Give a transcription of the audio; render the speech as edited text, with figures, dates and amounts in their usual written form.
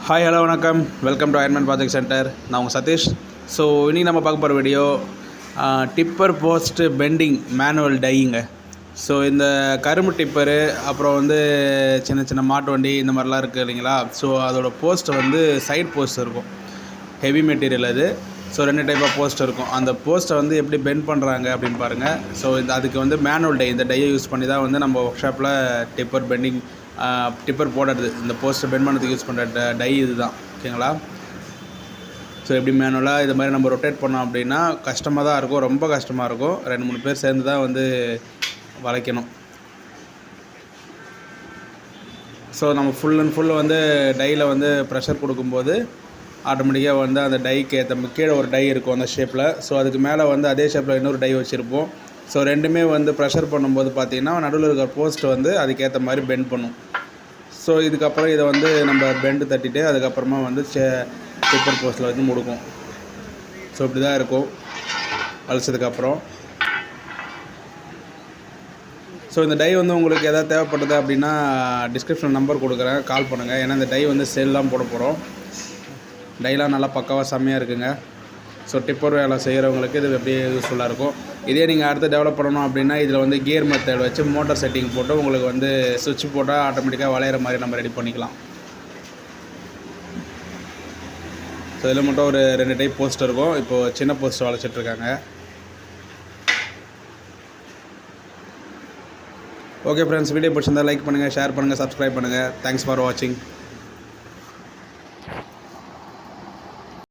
Hi hello வணக்கம், welcome to Ironman project centre. நான் உங்கள் சதீஷ். ஸோ இன்றைக்கி நம்ம பார்க்க போகிற video tipper post bending manual டையிங்க. ஸோ இந்த கரும்பு டிப்பரு, அப்புறம் வந்து சின்ன சின்ன மாட்டு வண்டி இந்த மாதிரிலாம் இருக்குது இல்லைங்களா. ஸோ அதோட போஸ்ட்டை வந்து சைட் போஸ்ட் இருக்கும், ஹெவி மெட்டீரியல் அது. ஸோ 2 டைப் ஆஃப் போஸ்ட் இருக்கும். அந்த போஸ்ட்டை வந்து எப்படி பெண்ட் பண்ணுறாங்க அப்படின்னு பாருங்கள். ஸோ அதுக்கு வந்து மேனுவல் டை, இந்த டையை யூஸ் பண்ணி தான் வந்து நம்ம ஒர்க் ஷாப்பில் டிப்பர் பெண்டிங் டிப்பர் போடுறது, இந்த போஸ்ட்டை பெண்ட் பண்ணுறதுக்கு யூஸ் பண்ணுற டை இது தான், ஓகேங்களா. ஸோ எப்படி மேனுவலாக இது மாதிரி நம்ம ரொட்டேட் பண்ணோம் அப்படின்னா கஷ்டமாக தான் இருக்கும், ரொம்ப கஷ்டமாக இருக்கும். 2-3 பேர் சேர்ந்து தான் வந்து வளைக்கணும். ஸோ நம்ம ஃபுல் அண்ட் ஃபுல் வந்து டையில் வந்து ப்ரெஷர் கொடுக்கும்போது ஆட்டோமேட்டிக்காக வந்து அந்த டைக்கு ஏற்ற கீழே ஒரு டை இருக்கும் அந்த ஷேப்பில். ஸோ அதுக்கு மேலே வந்து அதே ஷேப்பில் இன்னொரு டை வச்சுருப்போம். ஸோ ரெண்டுமே வந்து ப்ரெஷர் பண்ணும்போது பார்த்திங்கன்னா நடுவில் இருக்கிற போஸ்ட் வந்து அதுக்கேற்ற மாதிரி பெண்ட் பண்ணும். ஸோ இதுக்கப்புறம் இதை வந்து நம்ம பெண்டு தட்டிட்டு அதுக்கப்புறமா வந்து டிப்பர் போஸ்ட்டில் வந்து முடுக்கும். ஸோ இப்படி தான் இருக்கும் வளைச்சதுக்கப்புறம். ஸோ இந்த டை வந்து உங்களுக்கு எதாவது தேவைப்படுது அப்படின்னா டிஸ்கிரிப்ஷனில் நம்பர் கொடுக்குறேன், கால் பண்ணுங்கள். ஏன்னா இந்த டை வந்து சேல்லாம் போட போகிறோம். டைலாம் நல்லா பக்காவாக செம்மையாக இருக்குங்க. ஸோ டிப்பர் வேலை செய்கிறவங்களுக்கு இது அப்படியே யூஸ்ஃபுல்லாக இருக்கும். இதே நீங்கள் அடுத்து டெவலப் பண்ணணும் அப்படின்னா இதில் வந்து கியர் மெத்தட் வச்சு மோட்டார் செட்டிங் போட்டு உங்களுக்கு வந்து சுவிட்ச் போட்டால் ஆட்டோமேட்டிக்காக வளையிற மாதிரி நம்ம ரெடி பண்ணிக்கலாம். ஸோ இதில் மட்டும் ஒரு 2 டைப் போஸ்ட் இருக்கும். இப்போது சின்ன போஸ்ட் வளைச்சிட்ருக்காங்க. ஓகே ஃப்ரெண்ட்ஸ், வீடியோ பிடிச்சிருந்தால் லைக் பண்ணுங்கள், ஷேர் பண்ணுங்கள், சப்ஸ்கிரைப் பண்ணுங்கள். தேங்க்ஸ் ஃபார் வாட்சிங்.